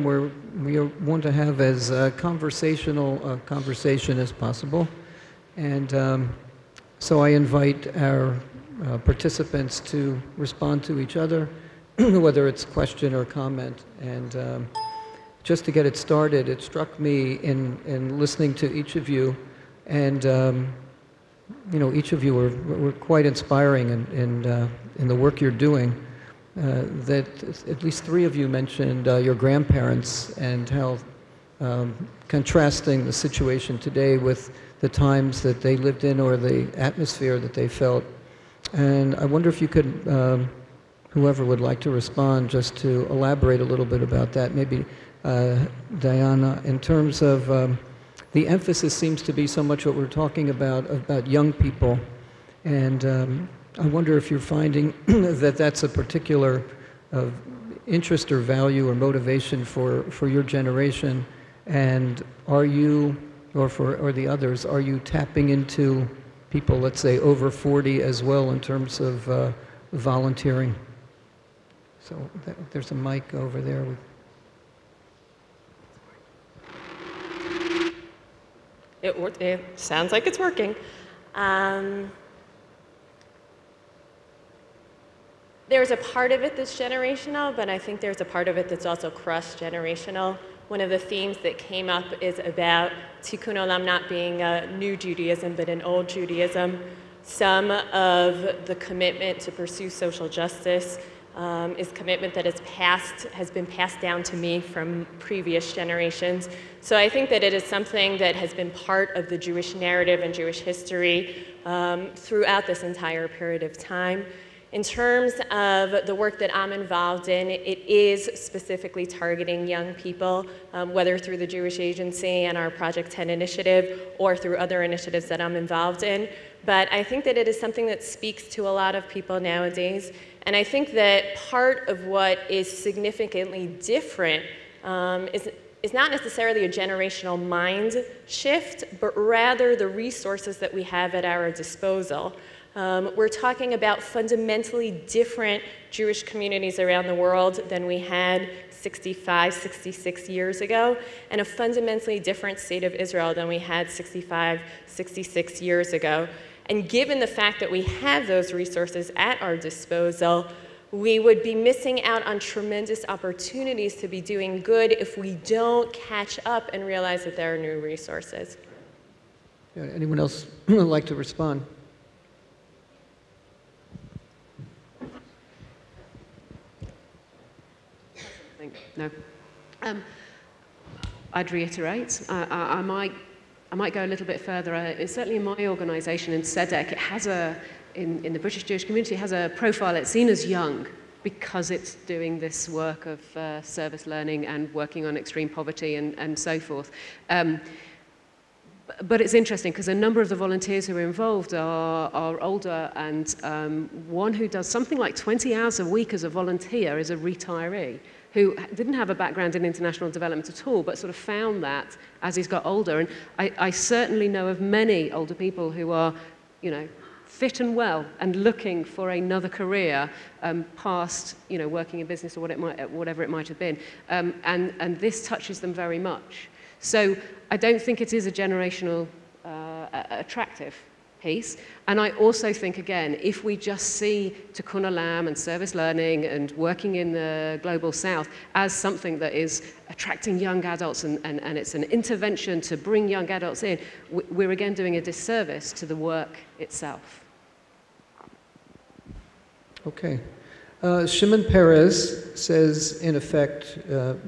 where we want to have as conversational a conversation as possible. And so I invite our participants to respond to each other, whether it's question or comment. And just to get it started, it struck me in listening to each of you, and you know, each of you were quite inspiring in the work you're doing. That at least three of you mentioned your grandparents and how contrasting the situation today with the times that they lived in or the atmosphere that they felt. And I wonder if you could, whoever would like to respond, just to elaborate a little bit about that. Maybe Diana, in terms of the emphasis seems to be so much what we're talking about young people. And I wonder if you're finding that that's a particular interest or value or motivation for your generation, and are you, or the others, are you tapping into people, let's say, over 40 as well in terms of volunteering? So there's a mic over there. It sounds like it's working. There's a part of it that's generational, but I think there's a part of it that's also cross-generational. One of the themes that came up is about Tikkun Olam not being a new Judaism, but an old Judaism. Some of the commitment to pursue social justice is commitment that has been passed down to me from previous generations. So I think that it is something that has been part of the Jewish narrative and Jewish history throughout this entire period of time. In terms of the work that I'm involved in, it is specifically targeting young people, whether through the Jewish Agency and our Project 10 initiative or through other initiatives that I'm involved in. But I think that it is something that speaks to a lot of people nowadays. And I think that part of what is significantly different is not necessarily a generational mind shift, but rather the resources that we have at our disposal. We're talking about fundamentally different Jewish communities around the world than we had 65, 66 years ago, and a fundamentally different state of Israel than we had 65, 66 years ago. And given the fact that we have those resources at our disposal, we would be missing out on tremendous opportunities to be doing good if we don't catch up and realize that there are new resources. Yeah, anyone else would like to respond? No. I'd reiterate, I might go a little bit further. Certainly in my organisation, in SEDEC, it has in the British Jewish community, it has a profile. It's seen as young because it's doing this work of service learning and working on extreme poverty and so forth. But it's interesting because a number of the volunteers who are involved are older, and one who does something like 20 hours a week as a volunteer is a retiree who didn't have a background in international development at all, but sort of found that as he's got older. And I certainly know of many older people who are, you know, fit and well and looking for another career past, you know, working in business or whatever it might have been. And this touches them very much. So I don't think it is a generational attractive piece. And I also think, again, if we just see Tikkun Olam and service learning and working in the global south as something that is attracting young adults and it's an intervention to bring young adults in, we're again doing a disservice to the work itself. Okay. Shimon Peres says, in effect,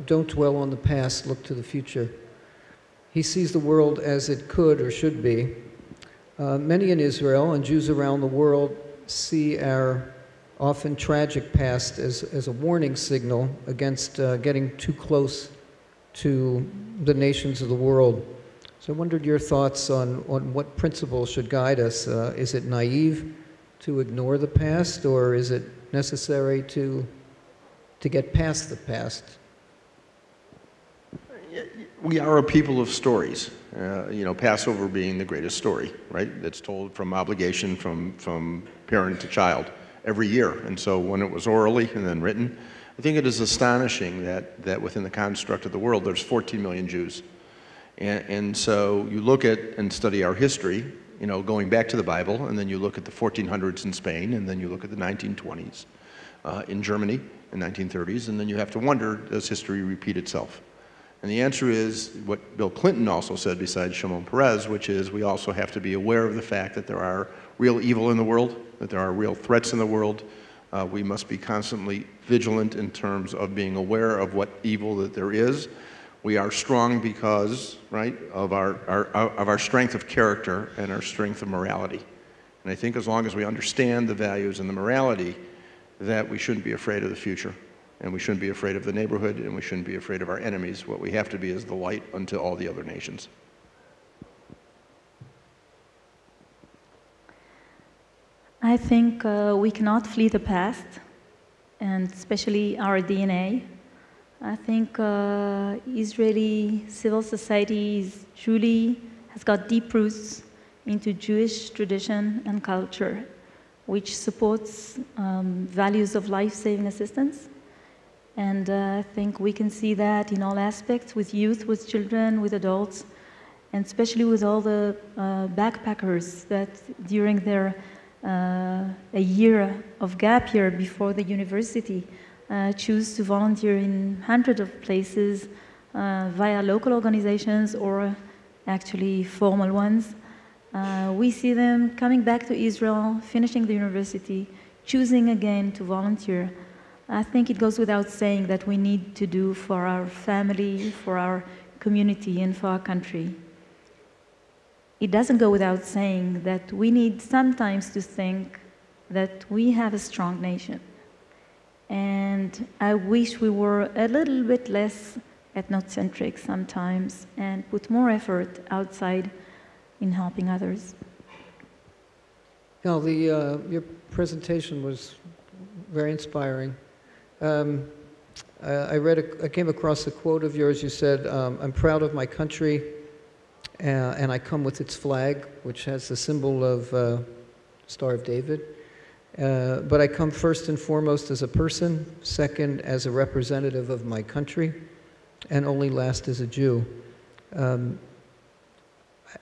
don't dwell on the past, look to the future. He sees the world as it could or should be. Many in Israel and Jews around the world see our often tragic past as a warning signal against getting too close to the nations of the world. So I wondered your thoughts on what principles should guide us. Is it naive to ignore the past, or is it necessary to get past the past? We are a people of stories. You know, Passover being the greatest story, right? That's told from obligation from parent to child every year. And so when it was orally and then written, I think it is astonishing that within the construct of the world, there's 14 million Jews. And so you look at and study our history, going back to the Bible, and then you look at the 1400s in Spain, and then you look at the 1920s in Germany, in 1930s, and then you have to wonder, does history repeat itself? And the answer is what Bill Clinton also said besides Shimon Peres, which is we also have to be aware of the fact that there are real evil in the world, that there are real threats in the world. We must be constantly vigilant in terms of being aware of what evil that there is. We are strong because, right, of our strength of character and our strength of morality. And I think as long as we understand the values and the morality, that we shouldn't be afraid of the future. And we shouldn't be afraid of the neighborhood, and we shouldn't be afraid of our enemies. What we have to be is the light unto all the other nations. I think we cannot flee the past, and especially our DNA. I think Israeli civil society truly has got deep roots into Jewish tradition and culture, which supports values of life-saving assistance. And I think we can see that in all aspects, with youth, with children, with adults, and especially with all the backpackers that during their a year of gap year before the university choose to volunteer in hundreds of places via local organizations or actually formal ones. We see them coming back to Israel, finishing the university, choosing again to volunteer. I think it goes without saying that we need to do for our family, for our community, and for our country. It doesn't go without saying that we need sometimes to think that we have a strong nation. And I wish we were a little bit less ethnocentric sometimes and put more effort outside in helping others. Now, your presentation was very inspiring. I came across a quote of yours. You said, "I'm proud of my country, and I come with its flag, which has the symbol of Star of David. But I come first and foremost as a person, second as a representative of my country, and only last as a Jew."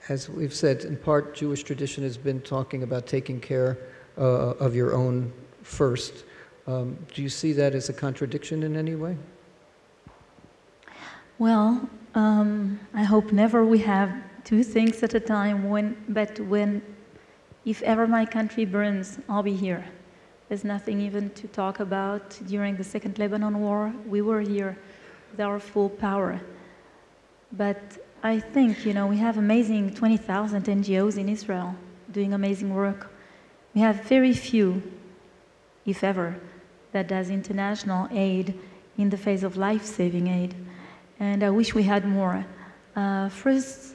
As we've said, in part, Jewish tradition has been talking about taking care of your own first. Do you see that as a contradiction in any way? Well, I hope never we have two things at a time, if ever my country burns, I'll be here. There's nothing even to talk about. During the Second Lebanon War, we were here with our full power. But I think, we have amazing 20,000 NGOs in Israel doing amazing work. We have very few, if ever, that does international aid in the phase of life-saving aid. And I wish we had more. First,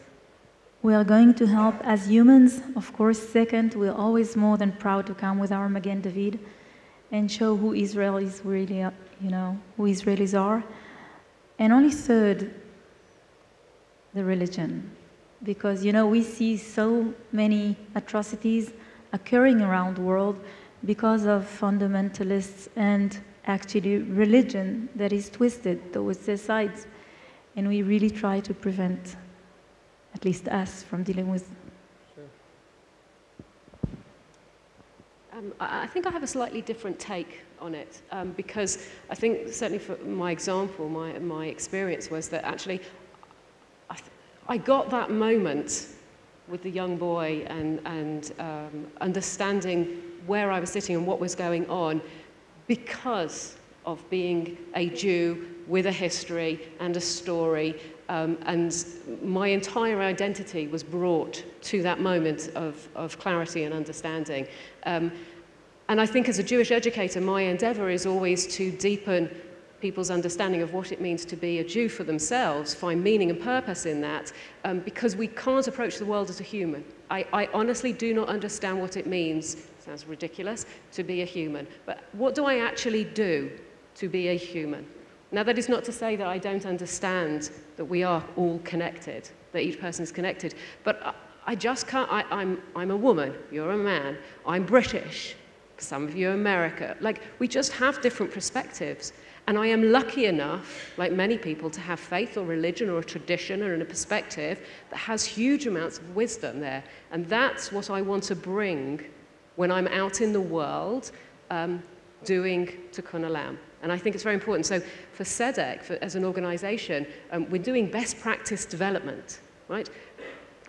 we are going to help as humans, of course. Second, we're always more than proud to come with our Magen David and show who Israel is really, who Israelis are. And only third, the religion. Because, we see so many atrocities occurring around the world because of fundamentalists and actually religion that is twisted towards their sides. And we really try to prevent, at least us, from dealing with. Sure. I think I have a slightly different take on it, because I think certainly for my example, my experience was that actually I got that moment with the young boy and understanding where I was sitting and what was going on because of being a Jew with a history and a story, and my entire identity was brought to that moment of clarity and understanding. And I think as a Jewish educator, my endeavor is always to deepen people's understanding of what it means to be a Jew for themselves, find meaning and purpose in that, because we can't approach the world as a human. I honestly do not understand what it means, sounds ridiculous, to be a human. But what do I actually do to be a human? Now, that is not to say that I don't understand that we are all connected, that each person is connected, but I just can't. I'm a woman, you're a man, I'm British, some of you are America. Like, we just have different perspectives. And I am lucky enough, like many people, to have faith or religion or a tradition or a perspective that has huge amounts of wisdom there. And that's what I want to bring when I'm out in the world doing Tikkun Olam. And I think it's very important. So for SEDEC, as an organization, we're doing best practice development, right?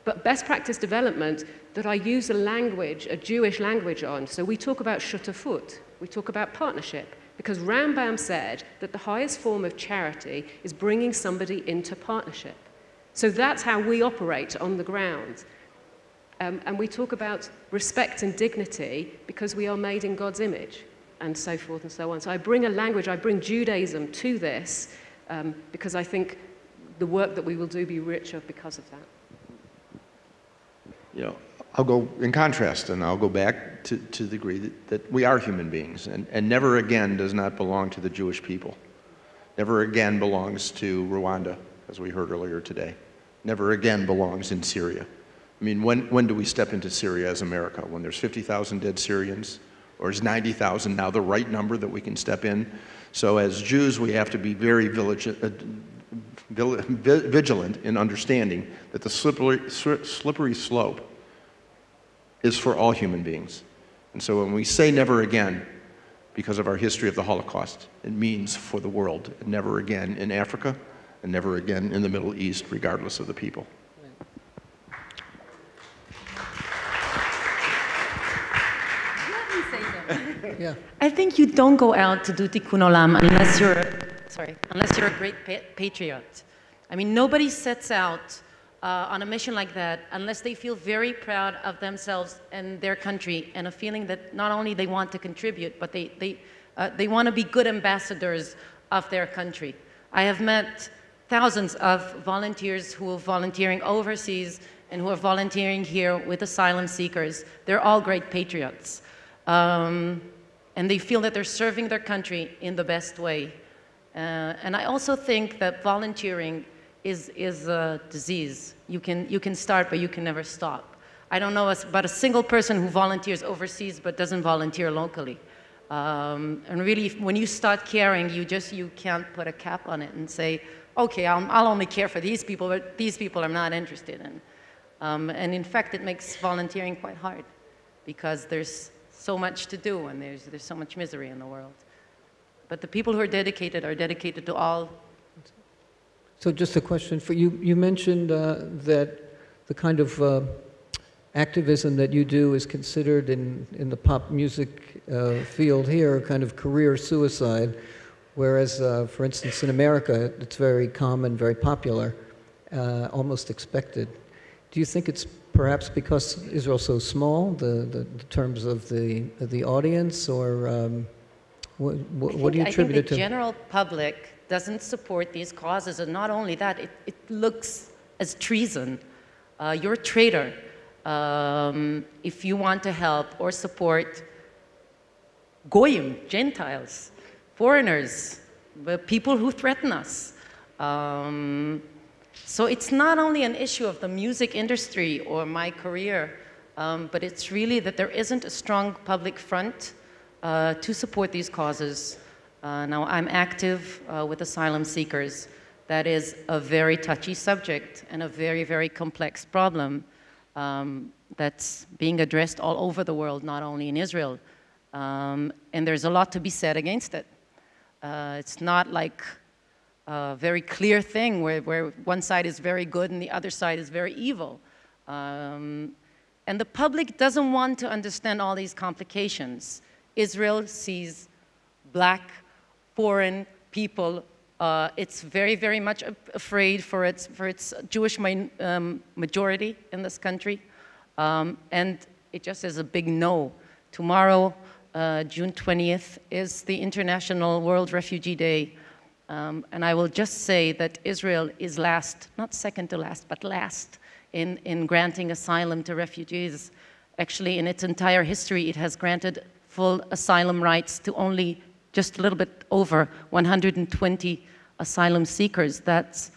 But best practice development that I use a language, a Jewish language on. So we talk about shutafut, we talk about partnership, because Rambam said that the highest form of charity is bringing somebody into partnership. So that's how we operate on the ground. And we talk about respect and dignity because we are made in God's image, and so forth and so on. So I bring a language, I bring Judaism to this because I think the work that we will do will be richer because of that. You know, I'll go in contrast, and I'll go back to the degree that we are human beings, and never again does not belong to the Jewish people. Never again belongs to Rwanda, as we heard earlier today. Never again belongs in Syria. I mean, when do we step into Syria as America? When there's 50,000 dead Syrians? Or is 90,000 now the right number that we can step in? So as Jews, we have to be very vigilant in understanding that the slippery slope is for all human beings. And so when we say never again, because of our history of the Holocaust, it means for the world, and never again in Africa, and never again in the Middle East, regardless of the people. Yeah. I think you don't go out to do Tikkun Olam unless you're a great patriot. I mean, nobody sets out on a mission like that unless they feel very proud of themselves and their country, and a feeling that not only they want to contribute, but they want to be good ambassadors of their country. I have met thousands of volunteers who are volunteering overseas and who are volunteering here with asylum seekers. They're all great patriots. And they feel that they're serving their country in the best way. And I also think that volunteering is a disease. You can start, but you can never stop. I don't know about a single person who volunteers overseas but doesn't volunteer locally. And really, when you start caring, you can't put a cap on it and say, okay, I'll only care for these people, but these people I'm not interested in. And in fact, it makes volunteering quite hard because there's so much to do, and there's so much misery in the world. But the people who are dedicated to all. So just a question for you. You mentioned that the kind of activism that you do is considered in the pop music field here kind of career suicide, whereas, for instance, in America, it's very common, very popular, almost expected. Do you think it's perhaps because Israel's so small, the terms of the audience, or what do you attribute it to? I think the general public doesn't support these causes, and not only that, it looks as treason. You're a traitor if you want to help or support Goyim, Gentiles, foreigners, people who threaten us. So it's not only an issue of the music industry or my career, but it's really that there isn't a strong public front to support these causes. Now, I'm active with asylum seekers. That is a very touchy subject and a very, very complex problem that's being addressed all over the world, not only in Israel. And there's a lot to be said against it. It's not like a very clear thing where one side is very good and the other side is very evil. And the public doesn't want to understand all these complications. Israel sees black, foreign people. It's very, very much afraid for its Jewish majority in this country. And it just is a big no. Tomorrow, June 20th, is the International World Refugee Day. And I will just say that Israel is last, not second to last, but last in granting asylum to refugees. Actually, in its entire history, it has granted full asylum rights to only just a little bit over 120 asylum seekers. That's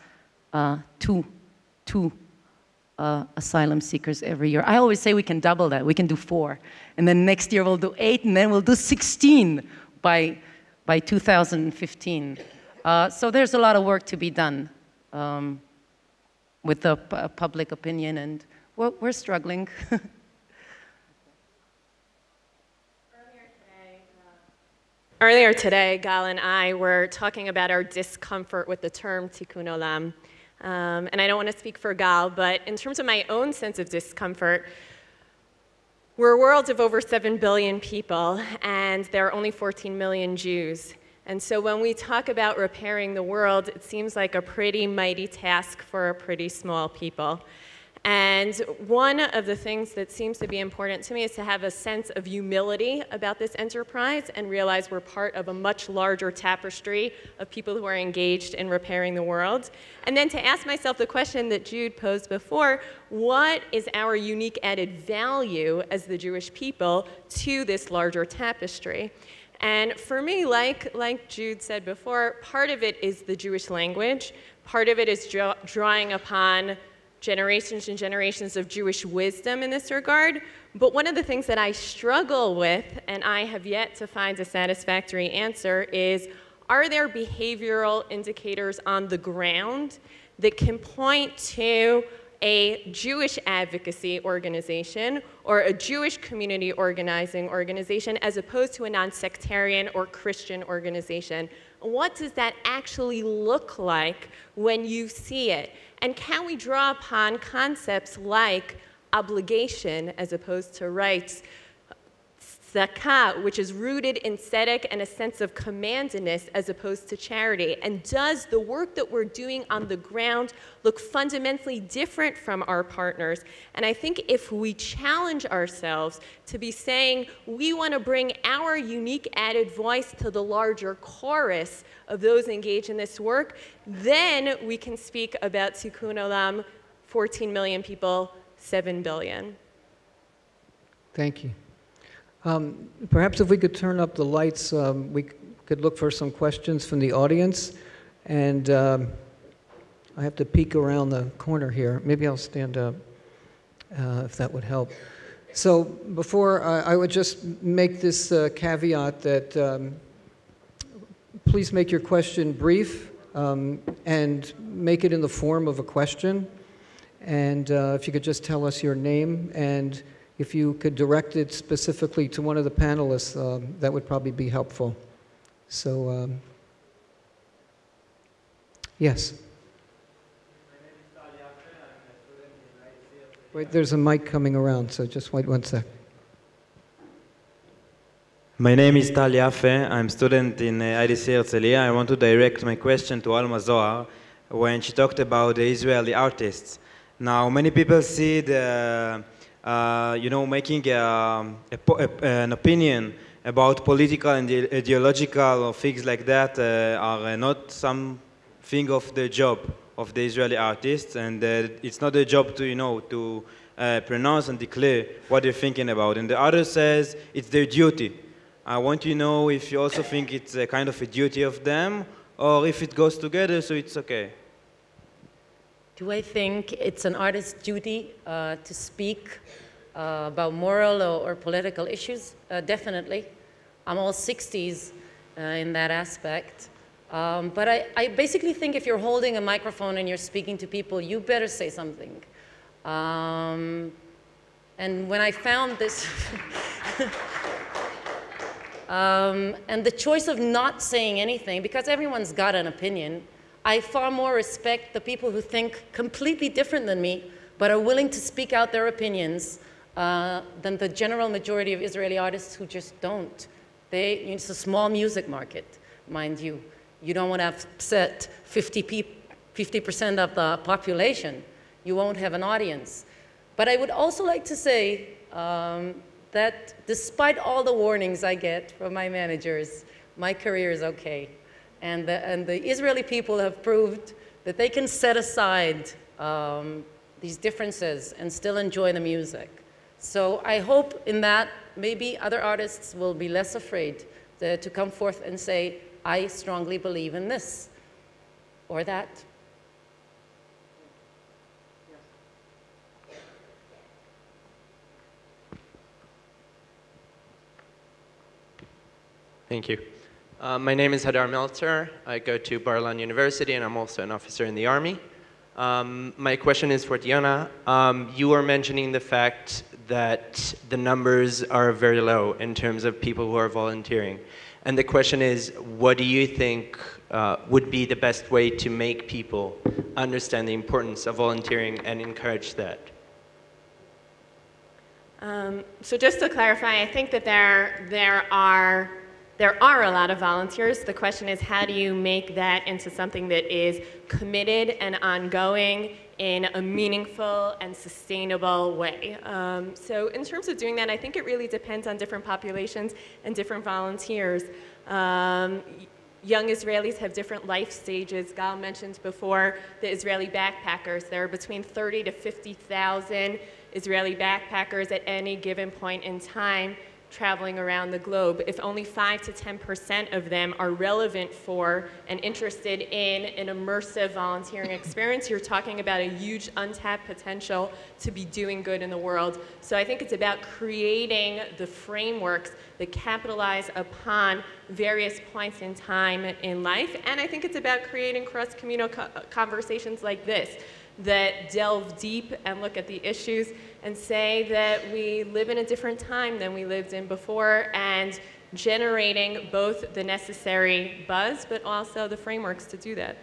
two asylum seekers every year. I always say we can double that. We can do 4. And then next year we'll do 8, and then we'll do 16 by by 2015. So there's a lot of work to be done with the public opinion, and we're struggling. Earlier today, Gal and I were talking about our discomfort with the term Tikkun Olam. And I don't want to speak for Gal, but in terms of my own sense of discomfort, we're a world of over 7 billion people, and there are only 14 million Jews. And so when we talk about repairing the world, it seems like a pretty mighty task for a pretty small people. And one of the things that seems to be important to me is to have a sense of humility about this enterprise and realize we're part of a much larger tapestry of people who are engaged in repairing the world. And then to ask myself the question that Jude posed before, what is our unique added value as the Jewish people to this larger tapestry? And for me, like Jude said before, part of it is the Jewish language. Part of it is drawing upon generations and generations of Jewish wisdom in this regard. But one of the things that I struggle with, and I have yet to find a satisfactory answer, is are there behavioral indicators on the ground that can point to a Jewish advocacy organization or a Jewish community organizing organization as opposed to a non-sectarian or Christian organization? What does that actually look like when you see it? And can we draw upon concepts like obligation as opposed to rights, zakah, which is rooted in tzedek and a sense of commandedness as opposed to charity? And does the work that we're doing on the ground look fundamentally different from our partners? And I think if we challenge ourselves to be saying we want to bring our unique added voice to the larger chorus of those engaged in this work, then we can speak about Tikkun Olam, 14 million people, 7 billion. Thank you. Perhaps if we could turn up the lights, we could look for some questions from the audience. And I have to peek around the corner here. Maybe I'll stand up if that would help. So before, I would just make this caveat that please make your question brief and make it in the form of a question. And if you could just tell us your name, and if you could direct it specifically to one of the panelists, that would probably be helpful. So, yes. Wait, there's a mic coming around, so just wait one sec. My name is Tal Yafe. I'm a student in IDC Herzliya. I want to direct my question to Alma Zohar when she talked about the Israeli artists. Now, many people see the making an opinion about political and ideological or things like that are not something of the job of the Israeli artists, and it's not their job to pronounce and declare what they're thinking about. And the other says it's their duty. I want to know if you also think it's a kind of a duty of them, or if it goes together, so it's okay. Do I think it's an artist's duty to speak about moral or political issues? Definitely. I'm all 60s in that aspect. But I basically think if you're holding a microphone and you're speaking to people, you better say something. And when I found this, and the choice of not saying anything, because everyone's got an opinion, I far more respect the people who think completely different than me, but are willing to speak out their opinions than the general majority of Israeli artists who just don't. It's a small music market, mind you. You don't want to upset 50% of the population. You won't have an audience. But I would also like to say that despite all the warnings I get from my managers, my career is okay. And the Israeli people have proved that they can set aside these differences and still enjoy the music. So I hope in that maybe other artists will be less afraid to come forth and say, I strongly believe in this or that. Thank you. My name is Hadar Meltzer. I go to Bar-Ilan University, and I'm also an officer in the Army. My question is for Diana. You were mentioning the fact that the numbers are very low in terms of people who are volunteering. And the question is, what do you think would be the best way to make people understand the importance of volunteering and encourage that? So just to clarify, I think that there are a lot of volunteers. The question is, how do you make that into something that is committed and ongoing in a meaningful and sustainable way? So in terms of doing that, I think it really depends on different populations and different volunteers. Young Israelis have different life stages. Gal mentioned before the Israeli backpackers. There are between 30 to 50,000 Israeli backpackers at any given point in time traveling around the globe. If only 5 to 10% of them are relevant for and interested in an immersive volunteering experience, you're talking about a huge untapped potential to be doing good in the world. So I think it's about creating the frameworks that capitalize upon various points in time in life. And I think it's about creating cross-communal conversations like this that delve deep and look at the issues and say that we live in a different time than we lived in before, and generating both the necessary buzz but also the frameworks to do that.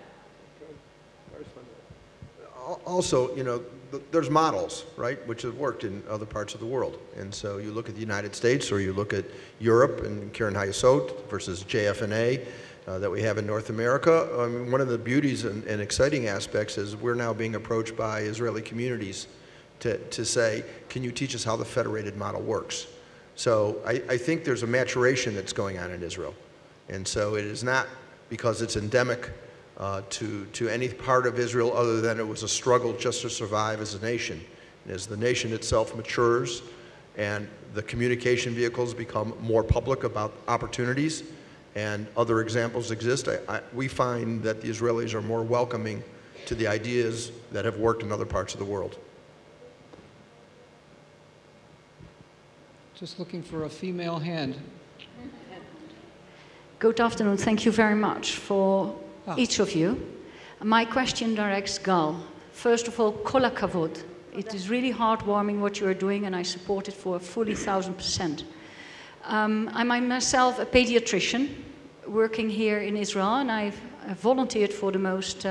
Also, you know, there's models, right, which have worked in other parts of the world. And so you look at the United States, or you look at Europe and Karen Hayasot versus JFNA that we have in North America. I mean, one of the beauties and exciting aspects is we're now being approached by Israeli communities to say, can you teach us how the federated model works? So I think there's a maturation that's going on in Israel. And so it is not because it's endemic to any part of Israel other than it was a struggle just to survive as a nation. And as the nation itself matures and the communication vehicles become more public about opportunities and other examples exist, we find that the Israelis are more welcoming to the ideas that have worked in other parts of the world. Just looking for a female hand. Good afternoon. Thank you very much for each of you. My question directs Gal. First of all, kol hakavod. It is really heartwarming what you are doing, and I support it for fully 1,000%. I'm myself a pediatrician working here in Israel, and I've volunteered for the most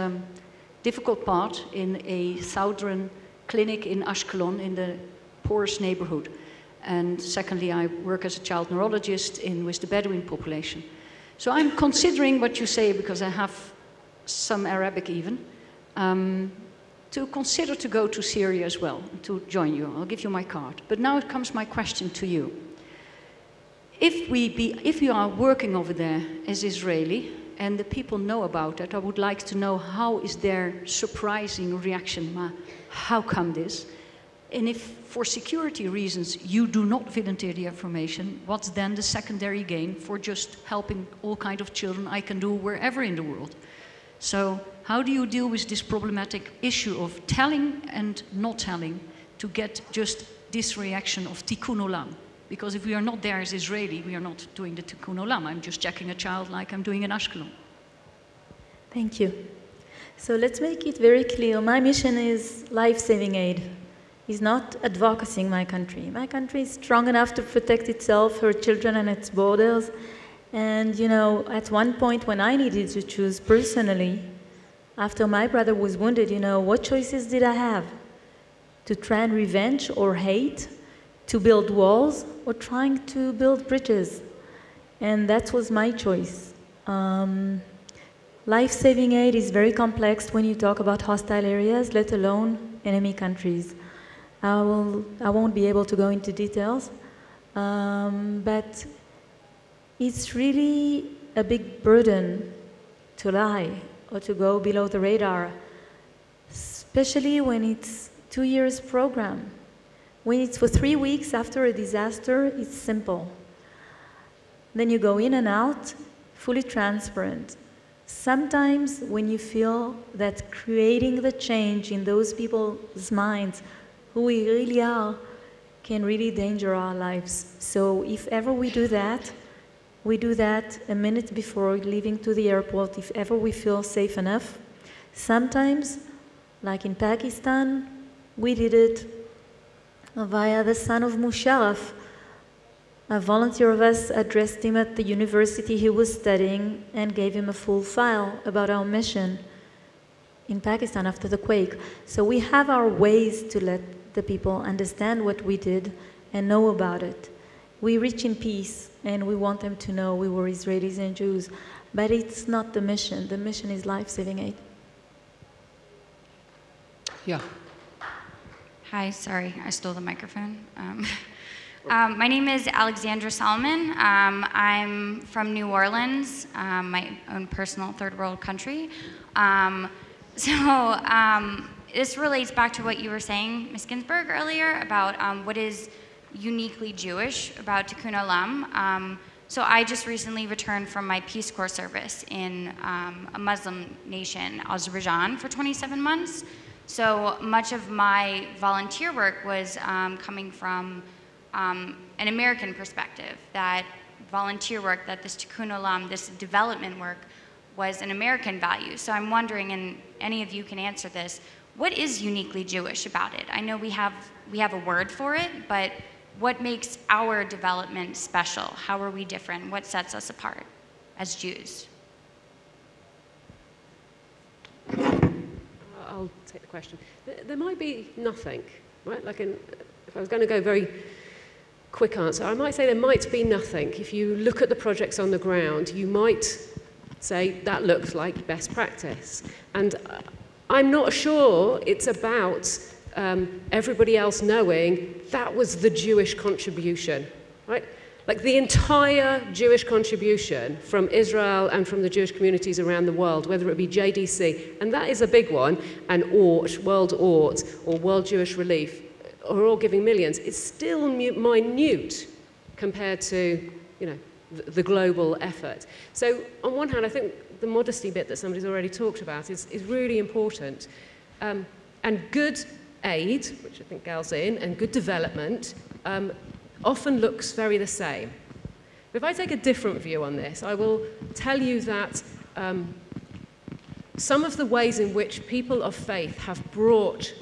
difficult part in a southern clinic in Ashkelon in the poorest neighborhood. And secondly, I work as a child neurologist with the Bedouin population. So I'm considering what you say, because I have some Arabic even, to consider to go to Syria as well, to join you. I'll give you my card. But now it comes my question to you. If you are working over there as Israeli, and the people know about it, I would like to know how is their surprising reaction. How come this? And if for security reasons you do not volunteer the information, what's then the secondary gain for just helping all kinds of children I can do wherever in the world? So how do you deal with this problematic issue of telling and not telling to get just this reaction of Tikkun Olam? Because if we are not there as Israeli, we are not doing the Tikkun Olam. I'm just checking a child like I'm doing in Ashkelon. Thank you. So let's make it very clear. My mission is life-saving aid. It's not advocating my country. My country is strong enough to protect itself, her children, and its borders. And, you know, at one point when I needed to choose personally, after my brother was wounded, you know, what choices did I have? To try and revenge or hate? To build walls? Or trying to build bridges? And that was my choice. Life-saving aid is very complex when you talk about hostile areas, let alone enemy countries. I won't be able to go into details, but it's really a big burden to lie or to go below the radar, especially when it's 2 years program. When it's for 3 weeks after a disaster, it's simple. Then you go in and out, fully transparent. Sometimes when you feel that creating the change in those people's minds, who we really are, can really danger our lives. So if ever we do that, We do that a minute before leaving to the airport if ever we feel safe enough. Sometimes, like in Pakistan, we did it via the son of Musharraf. A volunteer of us addressed him at the university he was studying and gave him a full file about our mission in Pakistan after the quake. So we have our ways to let the people understand what we did and know about it. We reach in peace and we want them to know we were Israelis and Jews, but it's not the mission. The mission is life-saving aid. Yeah. Hi, sorry, I stole the microphone. My name is Alexandra Solomon. I'm from New Orleans, my own personal third world country. This relates back to what you were saying, Ms. Ginsburg, earlier about what is uniquely Jewish about Tikkun Olam. So I just recently returned from my Peace Corps service in a Muslim nation, Azerbaijan, for 27 months. So much of my volunteer work was coming from an American perspective, that volunteer work, that this Tikkun Olam, this development work, was an American value. So I'm wondering, and any of you can answer this, what is uniquely Jewish about it? I know we have a word for it, but what makes our development special? How are we different? What sets us apart as Jews? I'll take the question. There might be nothing, right? If I was going to go very quick answer, I might say there might be nothing. If you look at the projects on the ground, you might say that looks like best practice. And I'm not sure it's about everybody else knowing that was the Jewish contribution, right? Like the entire Jewish contribution from Israel and from the Jewish communities around the world, whether it be JDC, and that is a big one, and ORT, World ORT, or World Jewish Relief, are all giving millions. It's still minute compared to, the global effort. So on one hand, I think the modesty bit that somebody's already talked about is really important. And good aid, which I think Gal's in, and good development often looks very the same. But if I take a different view on this, I will tell you that some of the ways in which people of faith have brought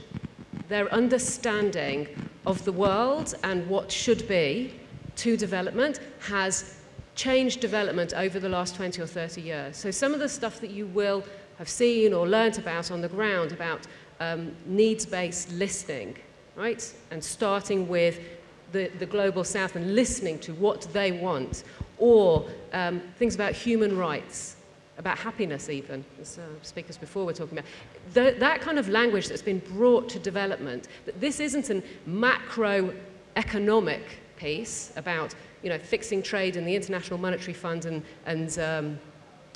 their understanding of the world and what should be to development has changed development over the last 20 or 30 years. So some of the stuff that you will have seen or learnt about on the ground about needs-based listening, right? And starting with the global south and listening to what they want, or things about human rights, about happiness even, as speakers before were talking about. That kind of language that's been brought to development, that this isn't a macroeconomic piece about fixing trade in the International Monetary Fund and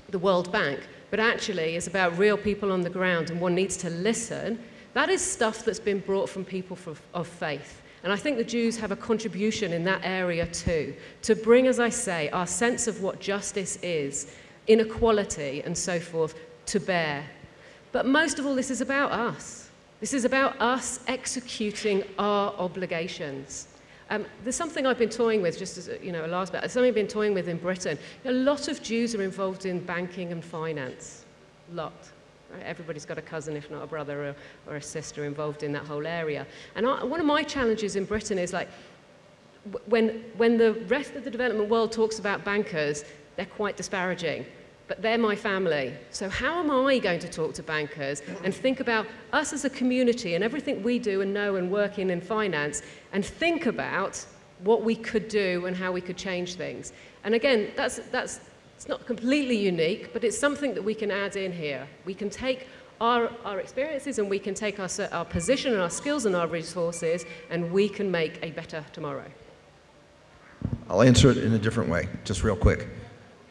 the World Bank, but actually is about real people on the ground and one needs to listen. That is stuff that's been brought from people of faith. And I think the Jews have a contribution in that area too, to bring, as I say, our sense of what justice is, inequality and so forth, to bear. But most of all, this is about us. This is about us executing our obligations. There's something I've been toying with, just as a last bit, something I've been toying with in Britain. A lot of Jews are involved in banking and finance. A lot. Right? Everybody's got a cousin, if not a brother or a sister, involved in that whole area. And one of my challenges in Britain is when the rest of the development world talks about bankers, they're quite disparaging. But they're my family. So how am I going to talk to bankers and think about us as a community and everything we do and know and work in finance, and think about what we could do and how we could change things? And again, it's not completely unique, but it's something that we can add in here. We can take our experiences and we can take our position and our skills and our resources, and we can make a better tomorrow. I'll answer it in a different way, just real quick.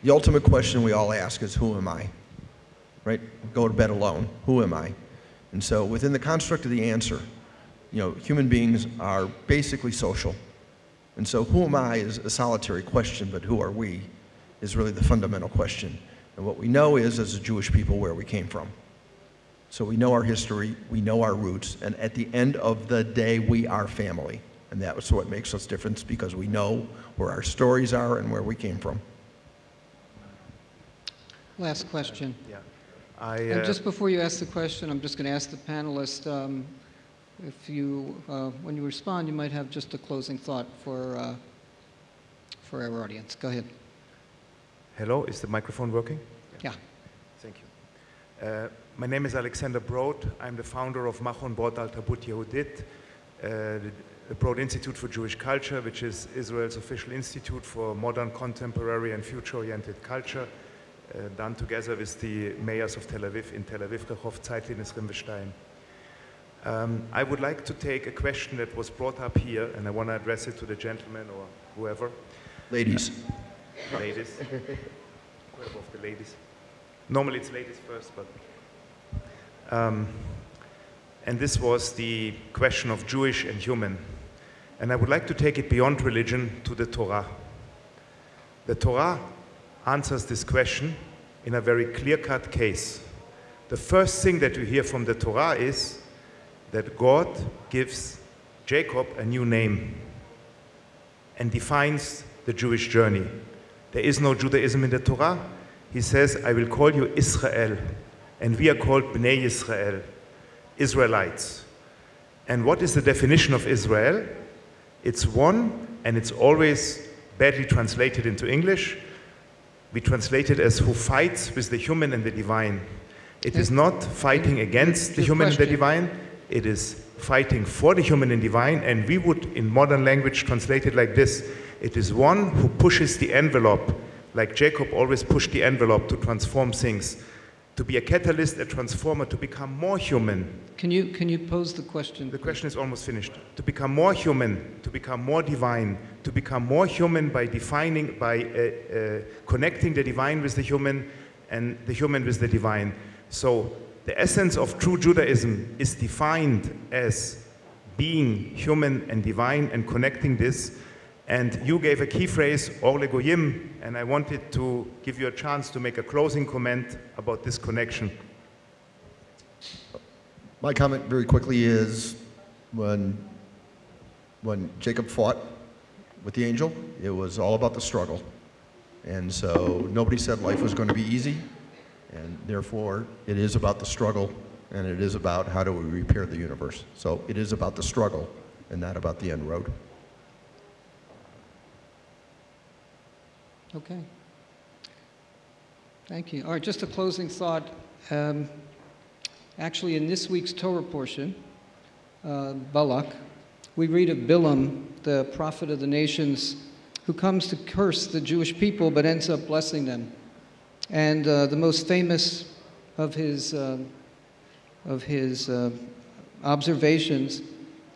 The ultimate question we all ask is, who am I? Right? Go to bed alone. Who am I? And so within the construct of the answer, human beings are basically social. And so who am I is a solitary question, but who are we is really the fundamental question. And what we know is, as a Jewish people, where we came from. So we know our history, we know our roots, and at the end of the day, we are family. And that was what makes us different, because we know where our stories are and where we came from. last question. Yeah. And just before you ask the question, I'm just going to ask the panelist, if you, when you respond, you might have just a closing thought for our audience. Go ahead. Hello, is the microphone working? Yeah. Thank you. My name is Alexander Broad. I'm the founder of Machon Bord Al Tarbut Yehudit, the Broad Institute for Jewish Culture, which is Israel's official institute for modern, contemporary, and future-oriented culture, done together with the mayors of Tel Aviv in Tel Aviv, Rehov, Zeitlin, Rimvestein. I would like to take a question that was brought up here, and I want to address it to the gentleman or whoever. Ladies. Ladies. Whoever of the ladies. Normally it's ladies first, but... and this was the question of Jewish and human. And I would like to take it beyond religion to the Torah. The Torah answers this question in a very clear-cut case. The first thing that you hear from the Torah is that God gives Jacob a new name and defines the Jewish journey. There is no Judaism in the Torah. He says, I will call you Israel, and we are called Bnei Israel, Israelites. And what is the definition of Israel? It's one, and it's always badly translated into English. We translate it as who fights with the human and the divine. It is not fighting against the human and the divine. It is fighting for the human and divine, and we would, in modern language, translate it like this. It is one who pushes the envelope, like Jacob always pushed the envelope to transform things, to be a catalyst, a transformer, to become more human. Can you pose the question? The question is almost finished. To become more human, to become more divine, to become more human by defining, by connecting the divine with the human and the human with the divine. So the essence of true Judaism is defined as being human and divine and connecting this. And you gave a key phrase, Or LeGoyim, and I wanted to give you a chance to make a closing comment about this connection. My comment very quickly is when Jacob fought with the angel, it was all about the struggle. And so nobody said life was going to be easy, and therefore it is about the struggle, and it is about how do we repair the universe. So it is about the struggle and not about the end road. Okay. Thank you. All right, just a closing thought. Actually, in this week's Torah portion, Balak, we read of Bilam, the prophet of the nations, who comes to curse the Jewish people but ends up blessing them. And the most famous of his observations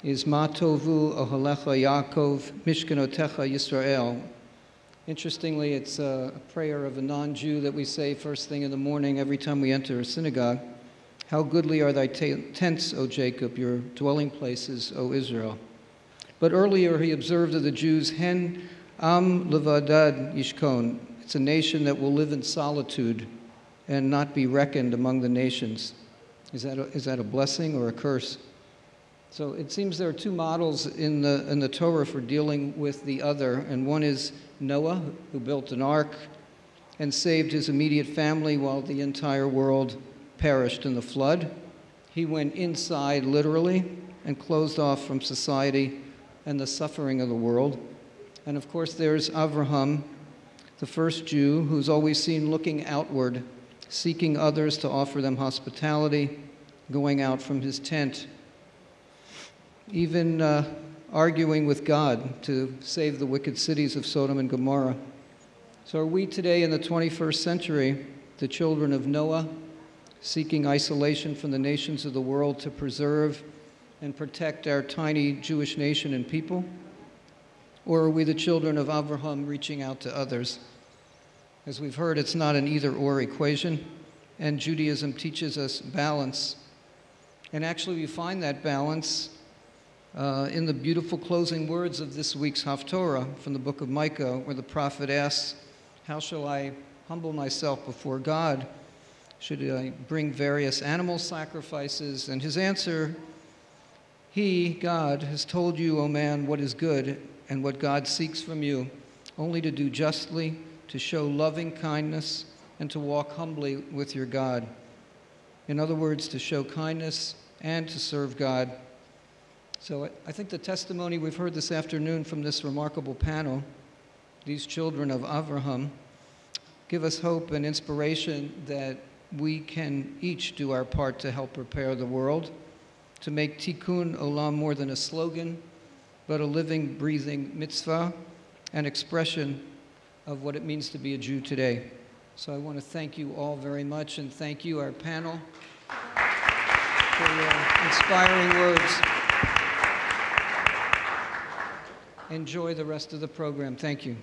is Ma tovu ohalecha Yaakov mishkanotecha Yisrael. Interestingly, it's a prayer of a non-Jew that we say first thing in the morning every time we enter a synagogue. How goodly are thy tents, O Jacob, your dwelling places, O Israel. But earlier he observed of the Jews, Hen am levadad yishkon. It's a nation that will live in solitude and not be reckoned among the nations. Is that a blessing or a curse? So it seems there are two models in the Torah for dealing with the other, and one is Noah, who built an ark and saved his immediate family while the entire world perished in the flood. He went inside, literally, and closed off from society and the suffering of the world. And of course, there's Avraham, the first Jew, who's always seen looking outward, seeking others to offer them hospitality, going out from his tent, even arguing with God to save the wicked cities of Sodom and Gomorrah. So are we today in the 21st century, the children of Noah, seeking isolation from the nations of the world to preserve and protect our tiny Jewish nation and people? Or are we the children of Abraham reaching out to others? As we've heard, it's not an either-or equation, and Judaism teaches us balance. And actually we find that balance in the beautiful closing words of this week's Haftorah from the book of Micah, where the prophet asks, how shall I humble myself before God? Should I bring various animal sacrifices? And his answer, He, God, has told you, O man, what is good and what God seeks from you, only to do justly, to show loving kindness, and to walk humbly with your God. In other words, to show kindness and to serve God. So I think the testimony we've heard this afternoon from this remarkable panel, these children of Avraham, give us hope and inspiration that we can each do our part to help repair the world, to make Tikkun Olam more than a slogan, but a living, breathing mitzvah, an expression of what it means to be a Jew today. So I want to thank you all very much, and thank you, our panel, for your inspiring words. Enjoy the rest of the program. Thank you.